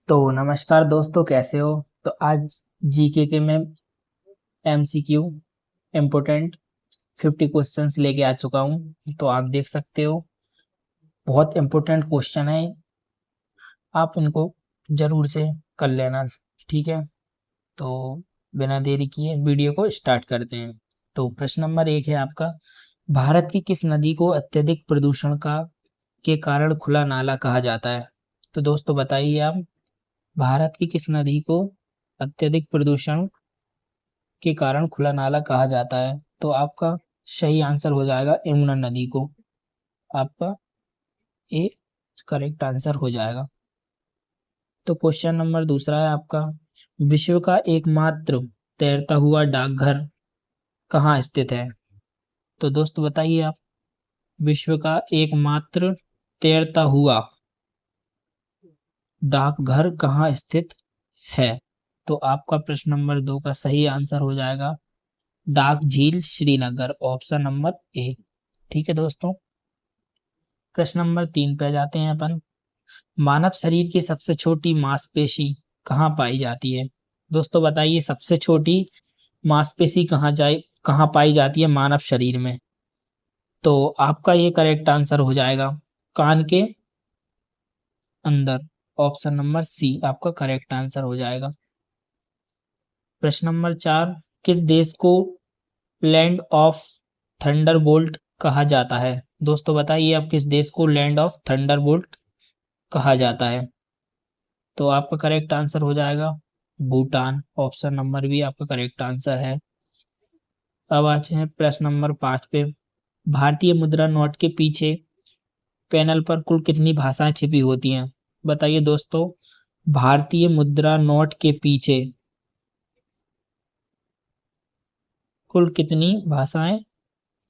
तो नमस्कार दोस्तों, कैसे हो। तो आज जीके के मैं एमसीक्यू इम्पोर्टेंट 50 क्वेश्चंस लेके आ चुका हूँ। तो आप देख सकते हो, बहुत इम्पोर्टेंट क्वेश्चन है। आप इनको जरूर से कर लेना, ठीक है। तो बिना देरी किए वीडियो को स्टार्ट करते हैं। तो प्रश्न नंबर 1 है आपका, भारत की किस नदी को अत्यधिक प्रदूषण का के कारण खुला नाला कहा जाता है। तो दोस्तों बताइए आप, भारत की किस नदी को अत्यधिक प्रदूषण के कारण खुला नाला कहा जाता है। तो आपका सही आंसर हो जाएगा यमुना नदी को। आपका ए करेक्ट आंसर हो जाएगा। तो क्वेश्चन नंबर दूसरा है आपका, विश्व का एकमात्र तैरता हुआ डाकघर कहाँ स्थित है। तो दोस्तों बताइए आप, विश्व का एकमात्र तैरता हुआ डाकघर कहाँ स्थित है। तो आपका प्रश्न नंबर 2 का सही आंसर हो जाएगा डाक झील श्रीनगर, ऑप्शन नंबर ए। ठीक है दोस्तों, प्रश्न नंबर 3 पे जाते हैं अपन। मानव शरीर की सबसे छोटी मांसपेशी कहाँ पाई जाती है। दोस्तों बताइए, सबसे छोटी मांसपेशी कहाँ पाई जाती है मानव शरीर में। तो आपका ये करेक्ट आंसर हो जाएगा कान के अंदर, ऑप्शन नंबर सी आपका करेक्ट आंसर हो जाएगा। प्रश्न नंबर 4, किस देश को लैंड ऑफ थंडरबोल्ट कहा जाता है। दोस्तों बताइए आप, किस देश को लैंड ऑफ थंडरबोल्ट कहा जाता है। तो आपका करेक्ट आंसर हो जाएगा भूटान, ऑप्शन नंबर बी आपका करेक्ट आंसर है। अब आते हैं प्रश्न नंबर 5 पे। भारतीय मुद्रा नोट के पीछे पैनल पर कुल कितनी भाषाएं छिपी होती हैं। बताइए दोस्तों, भारतीय मुद्रा नोट के पीछे कुल कितनी भाषाएं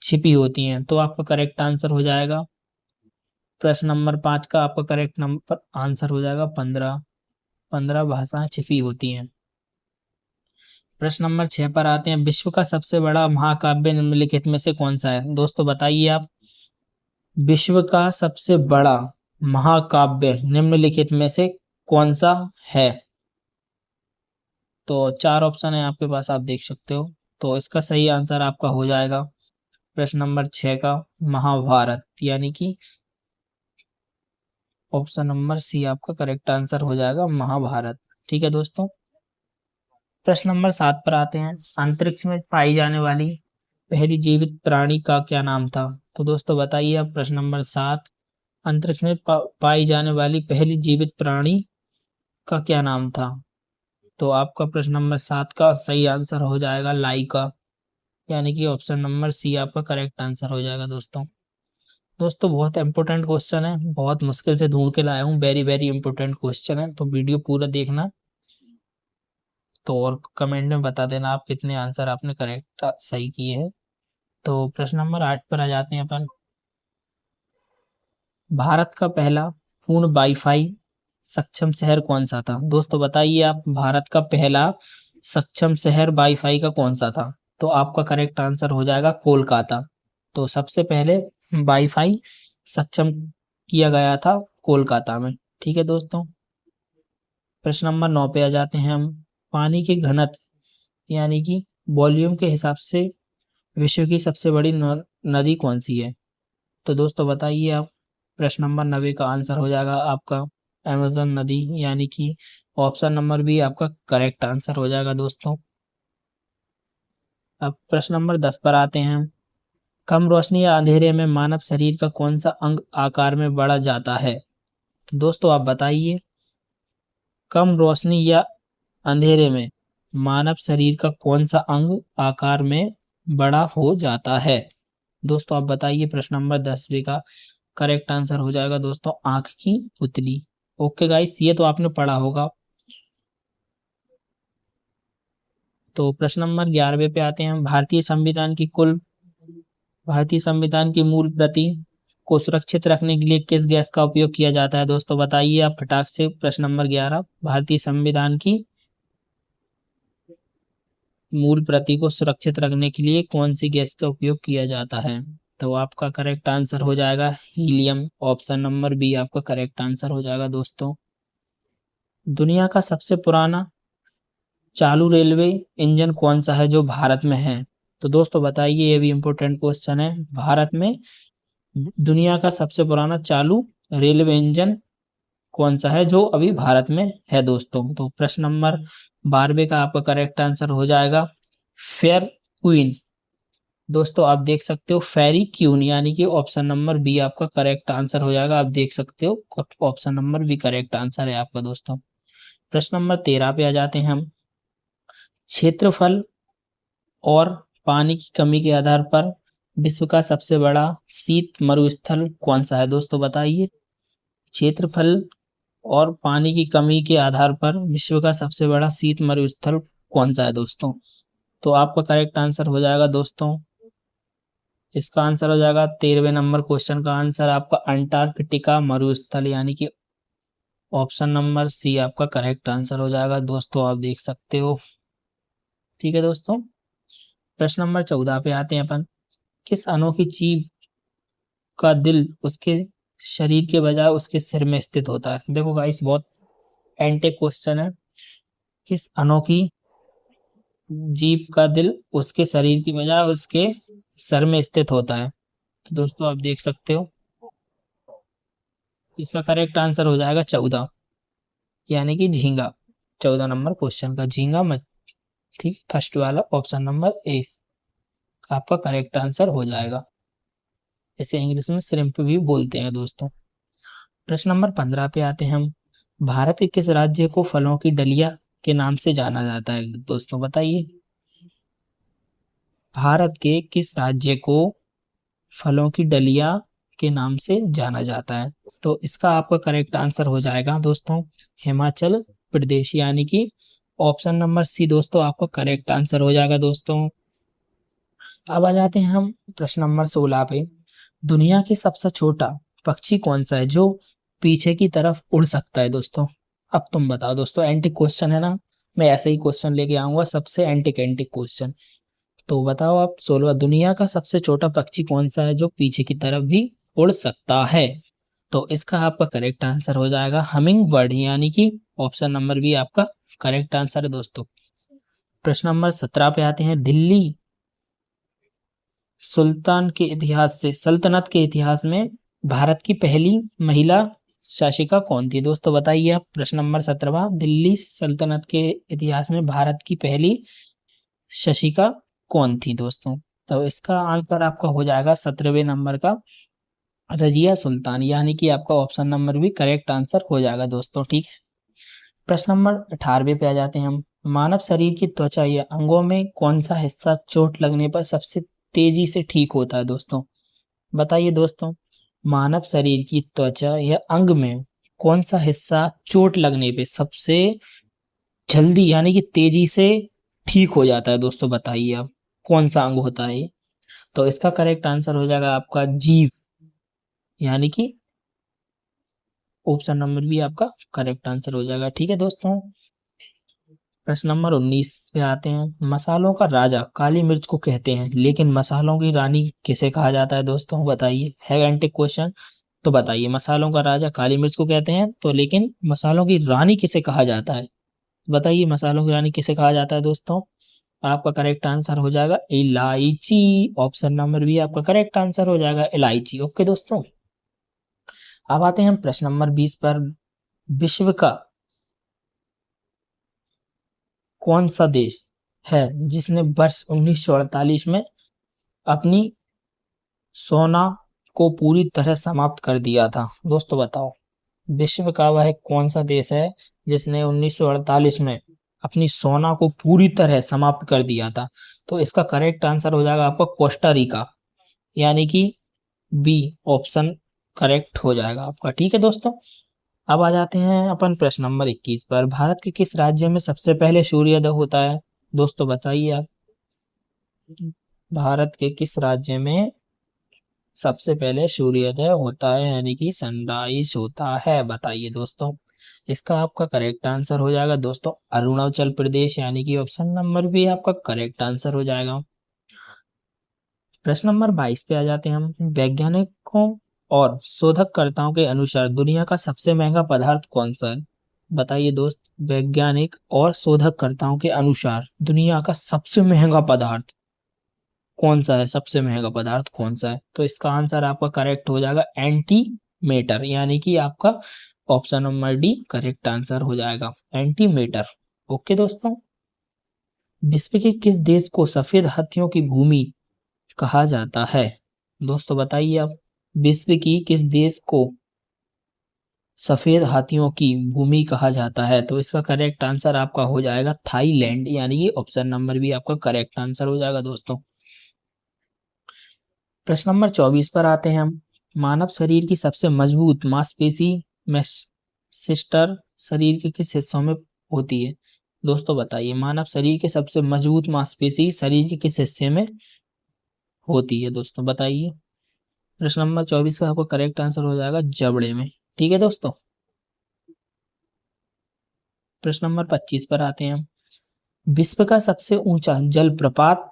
छिपी होती हैं। तो आपका करेक्ट आंसर हो जाएगा प्रश्न नंबर 5 का आपका करेक्ट नंबर आंसर हो जाएगा 15। 15 भाषाएं छिपी होती हैं। प्रश्न नंबर 6 पर आते हैं, विश्व का सबसे बड़ा महाकाव्य निम्नलिखित में से कौन सा है। दोस्तों बताइए आप, विश्व का सबसे बड़ा महाकाव्य निम्नलिखित में से कौन सा है। तो 4 ऑप्शन है आपके पास, आप देख सकते हो। तो इसका सही आंसर आपका हो जाएगा प्रश्न नंबर 6 का महाभारत, यानी कि ऑप्शन नंबर सी आपका करेक्ट आंसर हो जाएगा महाभारत। ठीक है दोस्तों, प्रश्न नंबर 7 पर आते हैं, अंतरिक्ष में पाई जाने वाली पहली जीवित प्राणी का क्या नाम था। तो दोस्तों बताइए आप, प्रश्न नंबर 7, अंतरिक्ष में पाई जाने वाली पहली जीवित प्राणी का क्या नाम था। तो आपका प्रश्न नंबर 7 का सही आंसर हो जाएगा लाइका, यानी कि ऑप्शन नंबर सी आपका करेक्ट आंसर हो जाएगा। दोस्तों दोस्तों बहुत इंपॉर्टेंट क्वेश्चन है, बहुत मुश्किल से ढूंढ के लाया हूँ, वेरी वेरी इंपॉर्टेंट क्वेश्चन है। तो वीडियो पूरा देखना, तो और कमेंट में बता देना आप कितने आंसर आपने करेक्ट सही किए हैं। तो प्रश्न नंबर 8 पर आ जाते हैं अपन। भारत का पहला पूर्ण वाईफाई सक्षम शहर कौन सा था। दोस्तों बताइए आप, भारत का पहला सक्षम शहर वाईफाई का कौन सा था। तो आपका करेक्ट आंसर हो जाएगा कोलकाता। तो सबसे पहले वाईफाई सक्षम किया गया था कोलकाता में। ठीक है दोस्तों, प्रश्न नंबर 9 पे आ जाते हैं हम। पानी के घनत्व यानी कि वॉल्यूम के हिसाब से विश्व की सबसे बड़ी नदी कौन सी है। तो दोस्तों बताइए आप, प्रश्न नंबर 9 का आंसर हो जाएगा आपका अमेज़न नदी, यानी कि ऑप्शन नंबर बी आपका करेक्ट आंसर हो जाएगा दोस्तों। अब प्रश्न नंबर 10 पर आते हैं। कम रोशनी या अंधेरे में मानव शरीर का कौन सा अंग आकार में बढ़ा जाता है। तो दोस्तों आप बताइए, कम रोशनी या अंधेरे में मानव शरीर का कौन सा अंग आकार में बड़ा हो जाता है। दोस्तों आप बताइए, प्रश्न नंबर 10 का करेक्ट आंसर हो जाएगा दोस्तों आंख की पुतली। ओके गाइस, ये तो आपने पढ़ा होगा। तो प्रश्न नंबर 11 पे आते हैं। भारतीय संविधान की मूल प्रति को सुरक्षित रखने के लिए किस गैस का उपयोग किया जाता है। दोस्तों बताइए आप फटाक से, प्रश्न नंबर 11, भारतीय संविधान की मूल प्रति को सुरक्षित रखने के लिए कौन सी गैस का उपयोग किया जाता है। तो आपका करेक्ट आंसर हो जाएगा हीलियम, ऑप्शन नंबर बी आपका करेक्ट आंसर हो जाएगा दोस्तों। दुनिया का सबसे पुराना चालू रेलवे इंजन कौन सा है जो भारत में है? तो दोस्तों बताइए, ये भी इम्पोर्टेंट क्वेश्चन है। भारत में दुनिया का सबसे पुराना चालू रेलवे इंजन कौन सा है जो अभी भारत में है दोस्तों? तो प्रश्न नंबर 12 का आपका करेक्ट आंसर हो जाएगा फेयर क्वीन। दोस्तों आप देख सकते हो फेरी क्यून, यानी कि ऑप्शन नंबर बी आपका करेक्ट आंसर हो जाएगा। आप देख सकते हो option number B correct answer है आपका दोस्तों। प्रश्न नंबर 13 पे आ जाते हैं हम। क्षेत्रफल और पानी की कमी के आधार पर विश्व का सबसे बड़ा शीत मरुस्थल कौन सा है? दोस्तों बताइए, क्षेत्रफल और पानी की कमी के आधार पर विश्व का सबसे बड़ा शीत मरुस्थल कौन सा है दोस्तों? तो आपका करेक्ट आंसर हो जाएगा दोस्तों, इसका आंसर हो जाएगा 13वें नंबर क्वेश्चन का आंसर आपका अंटार्कटिका मरुस्थल, यानी कि ऑप्शन नंबर सी आपका करेक्ट आंसर हो जाएगा दोस्तों। आप देख सकते हो। ठीक है दोस्तों, प्रश्न नंबर 14 पे आते हैं अपन। किस अनोखी जीव का दिल उसके शरीर के बजाय उसके सिर में स्थित होता है? देखो गाइस, बहुत एंटी क्वेश्चन है। किस अनोखी जीव का दिल उसके शरीर की बजाय उसके सर में स्थित होता है? तो दोस्तों आप देख सकते हो, इसका करेक्ट आंसर हो जाएगा 14, यानी कि झींगा। 14 नंबर क्वेश्चन का झींगा मत, ठीक, फर्स्ट वाला ऑप्शन नंबर ए आपका करेक्ट आंसर हो जाएगा। इसे इंग्लिश में श्रिम्प भी बोलते हैं दोस्तों। प्रश्न नंबर 15 पे आते हैं हम। भारत के किस राज्य को फलों की डलिया के नाम से जाना जाता है? दोस्तों बताइए, भारत के किस राज्य को फलों की डलिया के नाम से जाना जाता है? तो इसका आपका करेक्ट आंसर हो जाएगा दोस्तों हिमाचल प्रदेश, यानी कि ऑप्शन नंबर सी दोस्तों आपका करेक्ट आंसर हो जाएगा दोस्तों। अब आ जाते हैं हम प्रश्न नंबर 16 पे। दुनिया की सबसे छोटा पक्षी कौन सा है जो पीछे की तरफ उड़ सकता है? दोस्तों अब तुम बताओ दोस्तों, एंटी क्वेश्चन है ना, मैं ऐसे ही क्वेश्चन लेके आऊंगा, सबसे एंटी क्वेश्चन। तो बताओ आप, 16, दुनिया का सबसे छोटा पक्षी कौन सा है जो पीछे की तरफ भी उड़ सकता है? तो इसका आपका करेक्ट आंसर हो जाएगा हमिंग बर्ड, यानी कि ऑप्शन नंबर बी आपका करेक्ट आंसर है दोस्तों। प्रश्न नंबर 17 पे आते हैं। दिल्ली सल्तनत के इतिहास में भारत की पहली महिला शासिका कौन थी? दोस्तों बताइए आप, प्रश्न नंबर 17, दिल्ली सल्तनत के इतिहास में भारत की पहली शासिका कौन थी दोस्तों? तो इसका आंसर आपका हो जाएगा 17वें नंबर का रजिया सुल्तान, यानी कि आपका ऑप्शन नंबर भी करेक्ट आंसर हो जाएगा दोस्तों। ठीक है, प्रश्न नंबर 18वें पे आ जाते हैं हम। मानव शरीर की त्वचा या अंगों में कौन सा हिस्सा चोट लगने पर सबसे तेजी से ठीक होता है? दोस्तों बताइए दोस्तों, मानव शरीर की त्वचा या अंग में कौन सा हिस्सा चोट लगने पे सबसे जल्दी यानी कि तेजी से ठीक हो जाता है? दोस्तों बताइए आप, कौन सा अंग होता है ये? तो इसका करेक्ट आंसर हो जाएगा आपका जीभ, यानी कि ऑप्शन नंबर भी आपका करेक्ट आंसर हो जाएगा। ठीक है दोस्तों, प्रश्न नंबर 19 पे आते हैं। मसालों का राजा काली मिर्च को कहते हैं, लेकिन मसालों की रानी किसे कहा जाता है? दोस्तों बताइए, है एंटी क्वेश्चन। तो बताइए, मसालों का राजा काली मिर्च को कहते हैं, तो लेकिन मसालों की रानी किसे कहा जाता है? बताइए, मसालों की रानी किसे कहा जाता है दोस्तों? आपका करेक्ट आंसर हो जाएगा इलायची, ऑप्शन नंबर बी आपका करेक्ट आंसर हो जाएगा इलायची। ओके दोस्तों, अब आते हैं हम प्रश्न नंबर 20 पर। विश्व का कौन सा देश है जिसने वर्ष 1948 में अपनी सोना को पूरी तरह समाप्त कर दिया था? दोस्तों बताओ, विश्व का वह कौन सा देश है जिसने 1948 में अपनी सोना को पूरी तरह समाप्त कर दिया था? तो इसका करेक्ट आंसर हो जाएगा आपका कोस्टा रिका, यानी कि बी ऑप्शन करेक्ट हो जाएगा आपका। ठीक है दोस्तों, अब आ जाते हैं अपन प्रश्न नंबर 21 पर। भारत के किस राज्य में सबसे पहले सूर्योदय होता है? दोस्तों बताइए आप, भारत के किस राज्य में सबसे पहले सूर्योदय होता है, यानी कि सनराइज होता है? बताइए दोस्तों, इसका आपका करेक्ट आंसर हो जाएगा दोस्तों अरुणाचल प्रदेश, यानी कि ऑप्शन नंबर भी आपका करेक्ट आंसर हो जाएगा। प्रश्न नंबर 22 पे आ जाते हैं हम। वैज्ञानिकों और शोधकर्ताओं के अनुसार दुनिया का सबसे महंगा पदार्थ कौन सा है? बताइए दोस्त, वैज्ञानिक और शोधकर्ताओं के अनुसार दुनिया का सबसे महंगा पदार्थ कौन सा है? सबसे महंगा पदार्थ कौन सा है? तो इसका आंसर आपका करेक्ट हो जाएगा एंटी मेटर, यानी कि आपका option number D correct answer हो जाएगा, एंटी मेटर। ओके दोस्तों, विश्व के किस देश को सफेद हाथियों की भूमि कहा जाता है? दोस्तों बताइए आप, विश्व की किस देश को सफेद हाथियों की भूमि कहा जाता है? तो इसका करेक्ट आंसर आपका हो जाएगा थाईलैंड, यानी कि ऑप्शन नंबर बी आपका करेक्ट आंसर हो जाएगा दोस्तों। प्रश्न नंबर 24 पर आते हैं हम। मानव शरीर की सबसे मजबूत मांसपेशी सिस्टर शरीर के किस हिस्सों में होती है? दोस्तों बताइए, मानव शरीर के सबसे मजबूत मांसपेशी शरीर के किस हिस्से में होती है? दोस्तों बताइए। प्रश्न नंबर 24 का आपका करेक्ट आंसर हो जाएगा जबड़े में। ठीक है दोस्तों। प्रश्न नंबर 25 पर आते हैं हम। विश्व का सबसे ऊंचा जलप्रपात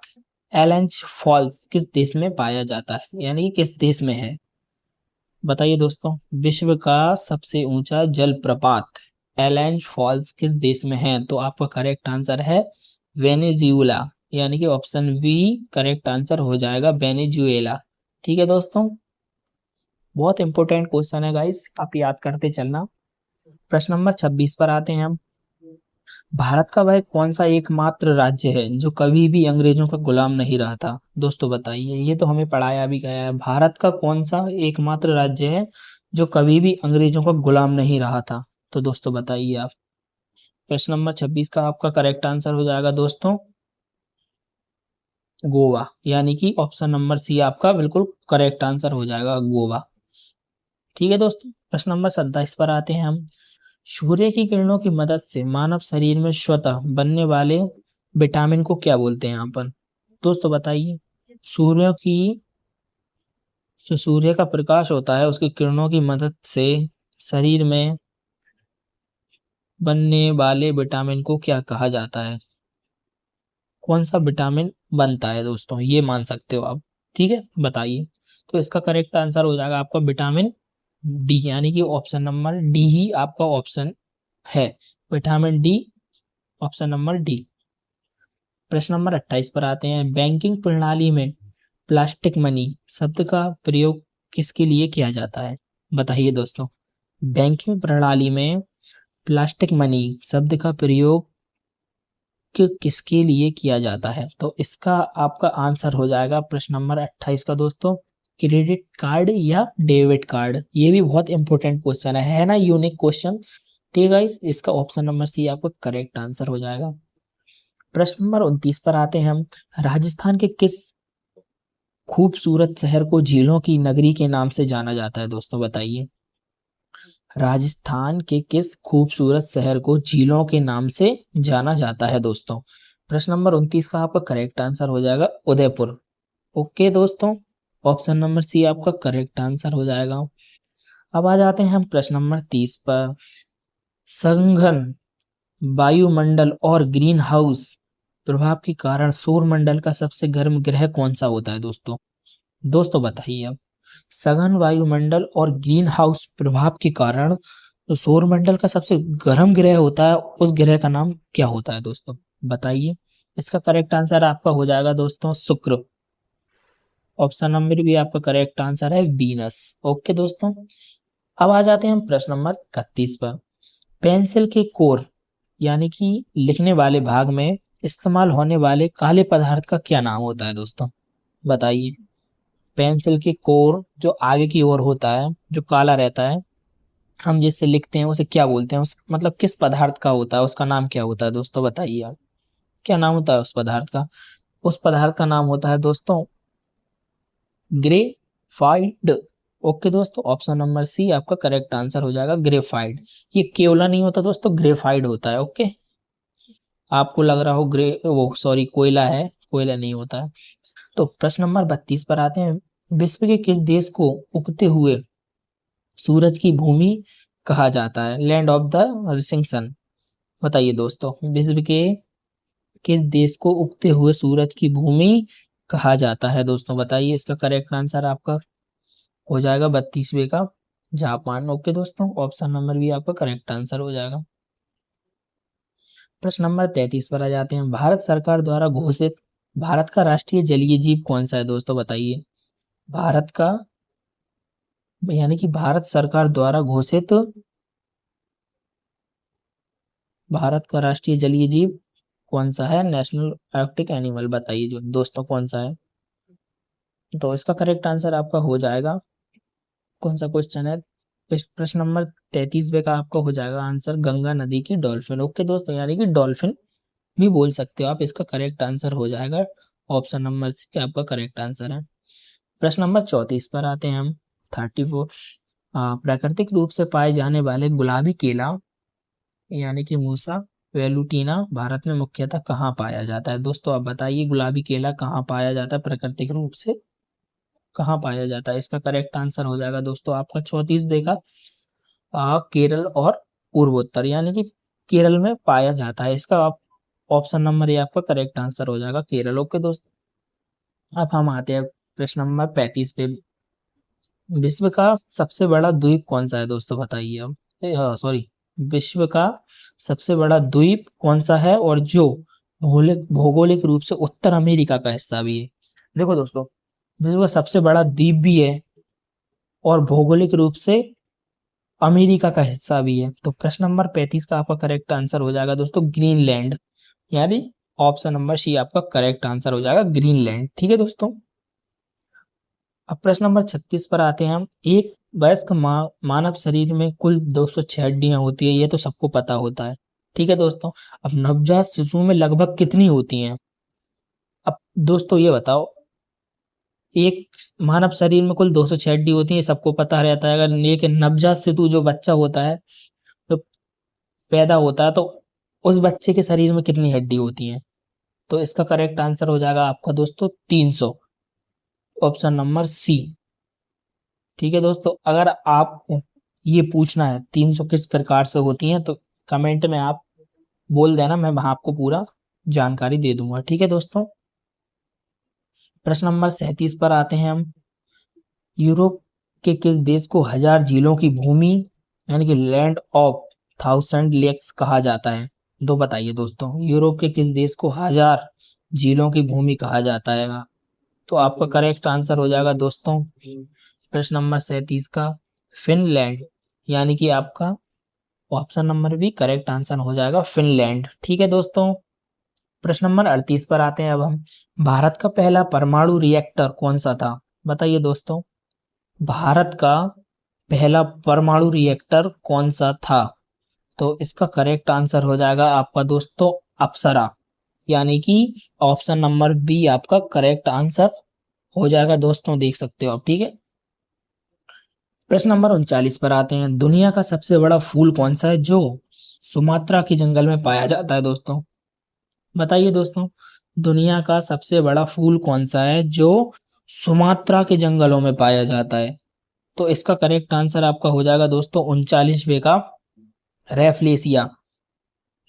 एलेंच फॉल्स किस देश में पाया जाता है, यानी कि किस देश में है? बताइए दोस्तों, विश्व का सबसे ऊंचा जलप्रपात एलेंच फॉल्स किस देश में है? तो आपका करेक्ट आंसर है वेनेजुएला, यानी कि ऑप्शन बी करेक्ट आंसर हो जाएगा, वेनेजुएला। ठीक है दोस्तों, बहुत इंपॉर्टेंट क्वेश्चन है गाइस, आप याद करते चलना। प्रश्न नंबर 26 पर आते हैं हम। भारत का वह कौन सा एकमात्र राज्य है जो कभी भी अंग्रेजों का गुलाम नहीं रहा था? दोस्तों बताइए, ये तो हमें पढ़ाया भी गया है। भारत का कौन सा एकमात्र राज्य है जो कभी भी अंग्रेजों का गुलाम नहीं रहा था? तो दोस्तों बताइए आप। प्रश्न नंबर 26 का आपका करेक्ट आंसर हो जाएगा दोस्तों गोवा, यानी कि ऑप्शन नंबर सी आपका बिल्कुल करेक्ट आंसर हो जाएगा, गोवा। ठीक है दोस्तों, प्रश्न नंबर 27 पर आते हैं हम। सूर्य की किरणों की मदद से मानव शरीर में स्वतः बनने वाले विटामिन को क्या बोलते हैं यहाँ पर? दोस्तों बताइए, सूर्य की जो सूर्य का प्रकाश होता है उसकी किरणों की मदद से शरीर में बनने वाले विटामिन को क्या कहा जाता है? कौन सा विटामिन बनता है दोस्तों, ये मान सकते हो आप। ठीक है, बताइए। तो इसका करेक्ट आंसर हो जाएगा आपका विटामिन डी, यानी कि ऑप्शन नंबर डी ही आपका ऑप्शन है, vitamin D, option number D. प्रश्न नंबर 28 पर आते हैं। बैंकिंग प्रणाली में प्लास्टिक मनी शब्द का प्रयोग किसके लिए किया जाता है? बताइए दोस्तों, बैंकिंग प्रणाली में प्लास्टिक मनी शब्द का प्रयोग किसके लिए किया जाता है? तो इसका आपका आंसर हो जाएगा प्रश्न नंबर 28 का दोस्तों, क्रेडिट कार्ड या डेबिट कार्ड। ये भी बहुत इंपॉर्टेंट क्वेश्चन है ना, यूनिक क्वेश्चन। ठीक है गाइस, इसका ऑप्शन नंबर सी आपका करेक्ट आंसर हो जाएगा। प्रश्न नंबर 29 पर आते हैं हम। राजस्थान के किस खूबसूरत शहर को झीलों की नगरी के नाम से जाना जाता है? दोस्तों बताइए, राजस्थान के किस खूबसूरत शहर को झीलों के नाम से जाना जाता है दोस्तों? प्रश्न नंबर 29 का आपका करेक्ट आंसर हो जाएगा उदयपुर। ओके दोस्तों, ऑप्शन नंबर सी आपका करेक्ट आंसर हो जाएगा। अब आ जाते हैं हम प्रश्न नंबर 30 पर। संघन वायुमंडल और ग्रीन हाउस प्रभाव के कारण सौरमंडल का सबसे गर्म ग्रह कौन सा होता है दोस्तों? दोस्तों बताइए अब, सघन वायुमंडल और ग्रीन हाउस प्रभाव के कारण जो सौरमंडल का सबसे गर्म ग्रह होता है उस ग्रह का नाम क्या होता है दोस्तों? बताइए। इसका करेक्ट आंसर आपका हो जाएगा दोस्तों शुक्र, ऑप्शन नंबर भी आपका करेक्ट आंसर है वीनस। ओके दोस्तों, अब आ जाते हैं हम प्रश्न नंबर 31 पर। पेंसिल के कोर यानी कि लिखने वाले भाग में इस्तेमाल होने वाले काले पदार्थ का क्या नाम होता है दोस्तों? बताइए। पेंसिल के कोर जो आगे की ओर होता है, जो काला रहता है, हम जिससे लिखते हैं उसे क्या बोलते हैं? उस मतलब किस पदार्थ का होता है, उसका नाम क्या होता है दोस्तों? बताइए आप, क्या नाम होता है उस पदार्थ का? उस पदार्थ का नाम होता है दोस्तों ग्रेफाइट। ओके दोस्तों, ऑप्शन नंबर सी आपका करेक्ट आंसर हो जाएगा, ग्रेफाइट। ये केवला नहीं होता दोस्तों, ग्रेफाइट होता है। ओके, आपको लग रहा हो ग्रे वो सॉरी कोयला है, कोयला नहीं होता है। तो प्रश्न नंबर 32 पर आते हैं। विश्व के किस देश को उगते हुए सूरज की भूमि कहा जाता है, लैंड ऑफ द रिसिंग सन? बताइए दोस्तों, विश्व के किस देश को उगते हुए सूरज की भूमि कहा जाता है दोस्तों? बताइए। इसका करेक्ट आंसर आपका हो जाएगा 32वें का जापान। ओके दोस्तों, ऑप्शन नंबर भी आपका करेक्ट आंसर हो जाएगा। प्रश्न नंबर 33 पर आ जाते हैं। भारत सरकार द्वारा घोषित भारत का राष्ट्रीय जलीय जीव कौन सा है दोस्तों, बताइए। भारत का यानी कि भारत सरकार द्वारा घोषित भारत का राष्ट्रीय जलीय जीव कौन सा है, नेशनल एक्वाटिक एनिमल, बताइए जो दोस्तों कौन सा है। तो इसका करेक्ट आंसर आपका हो जाएगा, कौन सा क्वेश्चन है, इस प्रश्न नंबर 33 का आपका हो जाएगा आंसर गंगा नदी की डॉल्फिन। ओके दोस्तों, यानी कि डॉल्फिन भी बोल सकते हो आप, इसका करेक्ट आंसर हो जाएगा ऑप्शन नंबर सी आपका करेक्ट आंसर है। प्रश्न नंबर 34 पर आते हैं हम। 34 प्राकृतिक रूप से पाए जाने वाले गुलाबी केला यानी कि मूसा वेलुटीना भारत में मुख्यतः कहाँ पाया जाता है। दोस्तों आप बताइए गुलाबी केला कहाँ पाया जाता है, प्राकृतिक रूप से कहाँ पाया जाता है। इसका करेक्ट आंसर हो जाएगा दोस्तों आपका 34 का केरल और पूर्वोत्तर, यानी कि केरल में पाया जाता है। इसका आप ऑप्शन नंबर ये आपका करेक्ट आंसर हो जाएगा केरल। ओके दोस्तों, अब हम आते हैं प्रश्न नंबर 35 पे। विश्व का सबसे बड़ा द्वीप कौन सा है दोस्तों, बताइए अब। सॉरी, विश्व का सबसे बड़ा द्वीप कौन सा है और जो भौगोलिक रूप से उत्तर अमेरिका का हिस्सा भी है। देखो दोस्तों, विश्व का सबसे बड़ा द्वीप भी है और भौगोलिक रूप से अमेरिका का हिस्सा भी है। तो प्रश्न नंबर 35 का आपका करेक्ट आंसर हो जाएगा दोस्तों ग्रीनलैंड, यानी ऑप्शन नंबर सी आपका करेक्ट आंसर हो जाएगा ग्रीनलैंड। ठीक है दोस्तों, अब प्रश्न नंबर 36 पर आते हैं हम। एक वयस्क मानव शरीर में कुल 206 हड्डियां होती है, ये तो सबको पता होता है। ठीक है दोस्तों, अब नवजात शिशु में लगभग कितनी होती हैं। अब दोस्तों ये बताओ, एक मानव शरीर में कुल 206 हड्डी होती है, सबको पता रहता है। अगर एक नवजात शिशु जो बच्चा होता है, तो पैदा होता है, तो उस बच्चे के शरीर में कितनी हड्डी होती हैं। तो इसका करेक्ट आंसर हो जाएगा आपका दोस्तों 300, ऑप्शन नंबर सी। ठीक है दोस्तों, अगर आप ये पूछना है 300 किस प्रकार से होती हैं, तो कमेंट में आप बोल देना, मैं वहां आपको पूरा जानकारी दे दूंगा। ठीक है दोस्तों, प्रश्न नंबर 37 पर आते हैं हम। यूरोप के किस देश को 1000 झीलों की भूमि यानी कि लैंड ऑफ 1000 लेक्स कहा जाता है। दो बताइए दोस्तों, यूरोप के किस देश को 1000 झीलों की भूमि कहा जाता है। तो आपका करेक्ट आंसर हो जाएगा दोस्तों प्रश्न नंबर 37 का फिनलैंड, यानी कि आपका ऑप्शन नंबर भी करेक्ट आंसर हो जाएगा फिनलैंड। ठीक है दोस्तों, प्रश्न नंबर 38 पर आते हैं अब हम। भारत का पहला परमाणु रिएक्टर कौन सा था, बताइए दोस्तों। भारत का पहला परमाणु रिएक्टर कौन सा था। तो इसका करेक्ट आंसर हो जाएगा आपका दोस्तों अप्सरा, यानी कि ऑप्शन नंबर बी आपका करेक्ट आंसर हो जाएगा दोस्तों, देख सकते हो आप। ठीक है, प्रश्न नंबर 39 पर आते हैं। दुनिया का सबसे बड़ा फूल कौन सा है जो सुमात्रा के जंगल में पाया जाता है दोस्तों, बताइए दोस्तों। दुनिया का सबसे बड़ा फूल कौन सा है जो सुमात्रा के जंगलों में पाया जाता है। तो इसका करेक्ट आंसर आपका हो जाएगा दोस्तों 39 का रेफलेसिया।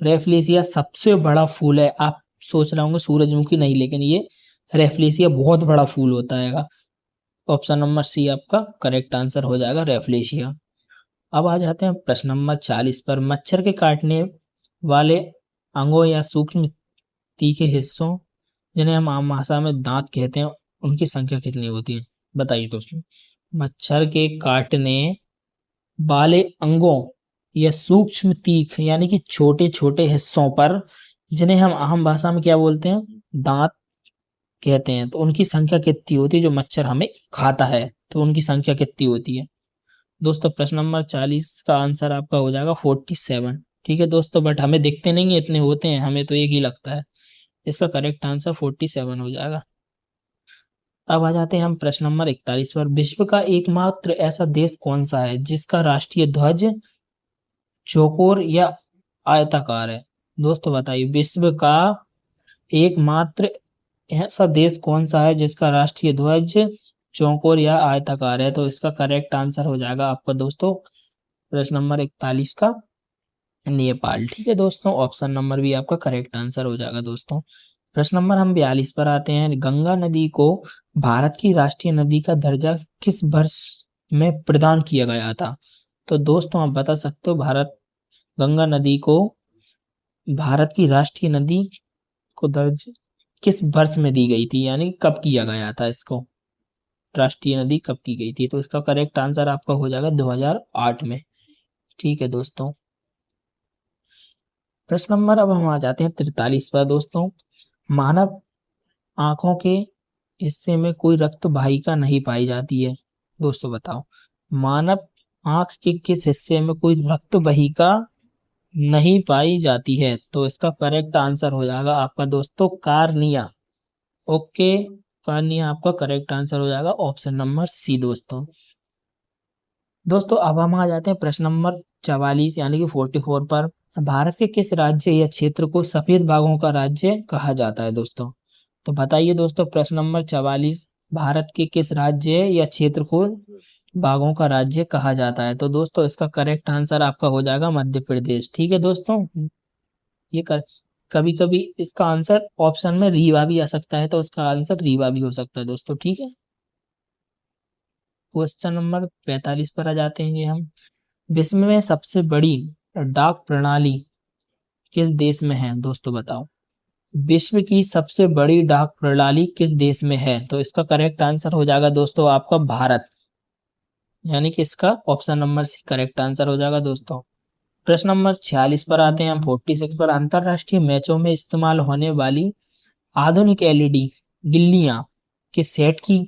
रेफलेसिया सबसे बड़ा फूल है। आप सोच रहे होंगे सूरजमुखी, नहीं, लेकिन ये रेफलेसिया बहुत बड़ा फूल होता है। ऑप्शन नंबर सी आपका करेक्ट आंसर हो जाएगा रेफलेशिया। अब आ जाते हैं प्रश्न नंबर 40 पर। मच्छर के काटने वाले अंगों या सूक्ष्म तीखे हिस्सों जिन्हें हम आम भाषा में दांत कहते हैं, उनकी संख्या कितनी होती है, बताइए दोस्तों। मच्छर के काटने वाले अंगों या सूक्ष्म तीख यानी कि छोटे छोटे हिस्सों पर, जिन्हें हम आम भाषा में क्या बोलते हैं, दांत कहते हैं, तो उनकी संख्या कितनी होती है जो मच्छर हमें खाता है, तो उनकी संख्या कितनी होती है दोस्तों। प्रश्न नंबर 40 का आंसर आपका हो जाएगा 47। ठीक है दोस्तों, बट हमें दिखते नहीं है, इतने होते हैं, हमें तो एक ही लगता है। इसका करेक्ट आंसर 47 हो जाएगा। अब आ जाते हैं हम प्रश्न नंबर 41 पर। विश्व का एकमात्र ऐसा देश कौन सा है जिसका राष्ट्रीय ध्वज चौकोर या आयताकार है, दोस्तों बताइए। विश्व का एकमात्र ऐसा देश कौन सा है जिसका राष्ट्रीय ध्वज चौकोर या आयताकार है। तो इसका करेक्ट आंसर हो जाएगा आपका दोस्तों प्रश्न नंबर 41 का नेपाल। ठीक है दोस्तों, ऑप्शन नंबर भी आपका करेक्ट आंसर हो जाएगा दोस्तों। प्रश्न नंबर हम 42 पर आते हैं। गंगा नदी को भारत की राष्ट्रीय नदी का दर्जा किस वर्ष में प्रदान किया गया था। तो दोस्तों आप बता सकते हो, भारत गंगा नदी को भारत की राष्ट्रीय नदी को दर्ज किस वर्ष में दी गई थी, यानी कब किया गया था इसको, राष्ट्रीय नदी कब की गई थी? तो इसका करेक्ट आंसर आपका हो जाएगा 2008 में। ठीक है दोस्तों, प्रश्न नंबर अब हम आ जाते हैं 43 पर दोस्तों। मानव आंखों के हिस्से में कोई रक्त वाहिका नहीं पाई जाती है। दोस्तों बताओ, मानव आंख के किस हिस्से में कोई रक्त वाहिका नहीं पाई जाती है? तो इसका करेक्ट आंसर हो जाएगा आपका दोस्तों कार्निया। ओके, कार्निया आपका करेक्ट आंसर हो जाएगा, ऑप्शन नंबर सी दोस्तों। दोस्तों अब हम आ जाते हैं प्रश्न नंबर 44 यानी कि 44 पर। भारत के किस राज्य या क्षेत्र को सफेद बाघों का राज्य कहा जाता है दोस्तों? तो बताइए दोस्तों, प्रश्न नंबर 44, भारत के किस राज्य या क्षेत्र को बाघों का राज्य कहा जाता है? तो दोस्तों इसका करेक्ट आंसर आपका हो जाएगा मध्य प्रदेश। ठीक है दोस्तों, ये कर कभी कभी इसका आंसर ऑप्शन में रीवा भी आ सकता है, तो इसका आंसर रीवा भी हो सकता है दोस्तों। ठीक है, क्वेश्चन नंबर 45 पर आ जाते हैं हम। विश्व में सबसे बड़ी डाक प्रणाली किस देश में है? दोस्तों बताओ, विश्व की सबसे बड़ी डाक प्रणाली किस देश में है? तो इसका करेक्ट आंसर हो जाएगा दोस्तों आपका भारत, यानी कि इसका option number C correct answer हो जाएगा दोस्तों। प्रश्न नंबर 46 पर आते हैं हम 46 पर। अंतरराष्ट्रीय मैचों में इस्तेमाल होने वाली आधुनिक एलईडी गिल्लियां के सेट की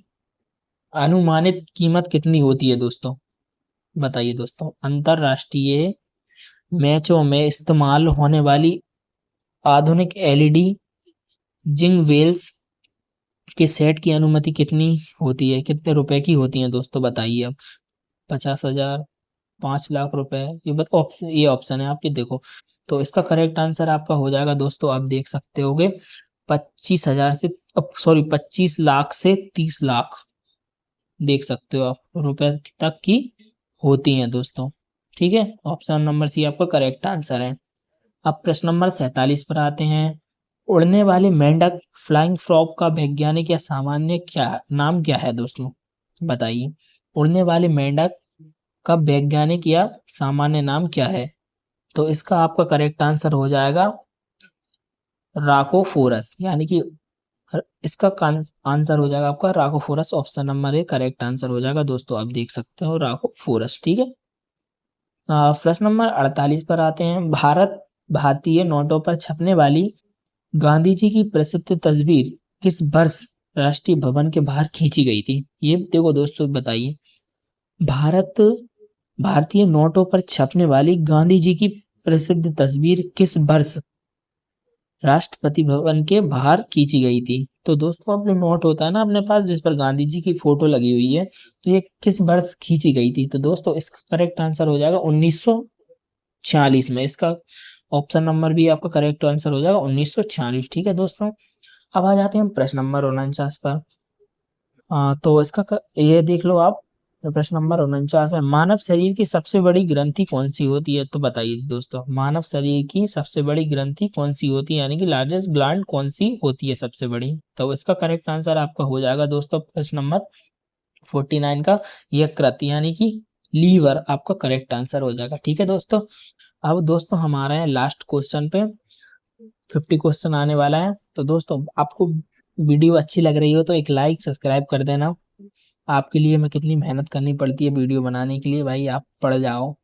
अनुमानित कीमत कितनी होती है दोस्तों? बताइए दोस्तों, अंतरराष्ट्रीय मैचों में इस्तेमाल होने वाली आधुनिक एलईडी जिंग वेल्स के सेट की अनुमति कितनी होती है, कितने रुपए की होती है दोस्तों? बताइए अब। 50,000, 5 लाख रुपए, ये ऑप्शन है आपके, देखो। तो इसका करेक्ट आंसर आपका हो जाएगा दोस्तों, आप देख सकते होगे 25,000 से, सॉरी 25 लाख से 30 लाख, देख सकते हो आप, रुपए तक की होती हैं दोस्तों। ठीक है, ऑप्शन नंबर सी आपका करेक्ट आंसर है। अब प्रश्न नंबर 47 पर आते हैं। उड़ने वाले मेंढक फ्लाइंग फ्रॉग का वैज्ञानिक या सामान्य नाम क्या है दोस्तों? बताइए, उड़ने वाले मेंढक का वैज्ञानिक या सामान्य नाम क्या है? तो इसका आपका करेक्ट आंसर हो जाएगा राकोफोरस, यानी कि इसका आंसर हो जाएगा आपका Rhacophorus, option number A correct answer हो जाएगा दोस्तों, आप देख सकते हो राकोफोरस। ठीक है, प्रश्न नंबर 48 पर आते हैं। भारतीय नोटों पर छपने वाली गांधी जी की प्रसिद्ध तस्वीर किस वर्ष राष्ट्रीय भवन के बाहर खींची गई थी? ये देखो दोस्तों, बताइए, भारतीय नोटों पर छपने वाली गांधी जी की प्रसिद्ध तस्वीर किस वर्ष राष्ट्रपति भवन के बाहर खींची गई थी? तो दोस्तों, अब जो नोट होता है ना अपने पास जिस पर गांधी जी की फोटो लगी हुई है, तो ये किस वर्ष खींची गई थी? तो दोस्तों इसका करेक्ट आंसर हो जाएगा 1946 में। इसका ऑप्शन नंबर भी आपका करेक्ट आंसर हो जाएगा 1946। ठीक है दोस्तों, अब आ जाते हैं हम प्रश्न नंबर 49 पर। तो ये देख लो आप, तो प्रश्न नंबर 49 है, मानव शरीर की सबसे बड़ी ग्रंथि कौन सी होती है? तो बताइए दोस्तों, मानव शरीर की सबसे बड़ी ग्रंथि कौन सी होती है, यानी कि लार्जेस्ट ग्लैंड कौन सी होती है सबसे बड़ी? तो इसका करेक्ट आंसर आपका हो जाएगा दोस्तों प्रश्न नंबर 49 का यकृत, यानी कि लीवर आपका करेक्ट आंसर हो जाएगा। ठीक है दोस्तों, अब दोस्तों हमारा है लास्ट क्वेश्चन पे, 50 क्वेश्चन आने वाला है। तो दोस्तों आपको वीडियो अच्छी लग रही हो तो एक लाइक सब्सक्राइब कर देना। आपके लिए मैं कितनी मेहनत करनी पड़ती है वीडियो बनाने के लिए, भाई आप पढ़ जाओ,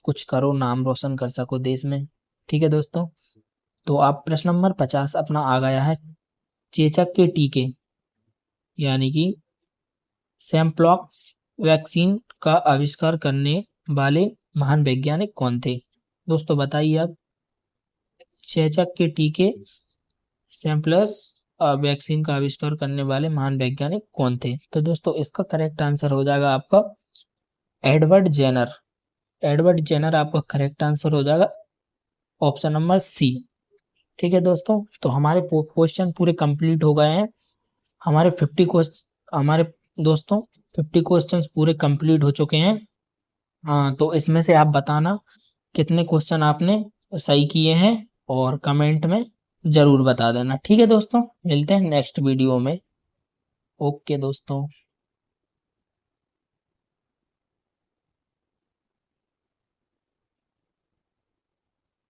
कुछ करो, नाम रोशन कर सको देश में। ठीक है दोस्तों, तो आप प्रश्न नंबर 50 अपना आ गया है। चेचक के टीके यानी कि सैम्पलॉक्स वैक्सीन का आविष्कार करने वाले महान वैज्ञानिक कौन थे? दोस्तों बताइए आप, चेचक के टीके सैम्पलस वैक्सीन का आविष्कार करने वाले महान वैज्ञानिक कौन थे? तो दोस्तों इसका करेक्ट आंसर हो जाएगा आपका एडवर्ड जेनर। एडवर्ड जेनर आपका करेक्ट आंसर हो जाएगा, ऑप्शन नंबर सी। ठीक है दोस्तों, तो हमारे क्वेश्चन पूरे कंप्लीट हो गए हैं। हमारे 50 क्वेश्चन, हमारे दोस्तों 50 क्वेश्चंस पूरे कंप्लीट हो चुके हैं। तो इसमें से आप बताना कितने क्वेश्चन आपने सही किए हैं और कमेंट में जरूर बता देना। ठीक है दोस्तों, मिलते हैं नेक्स्ट वीडियो में। ओके दोस्तों।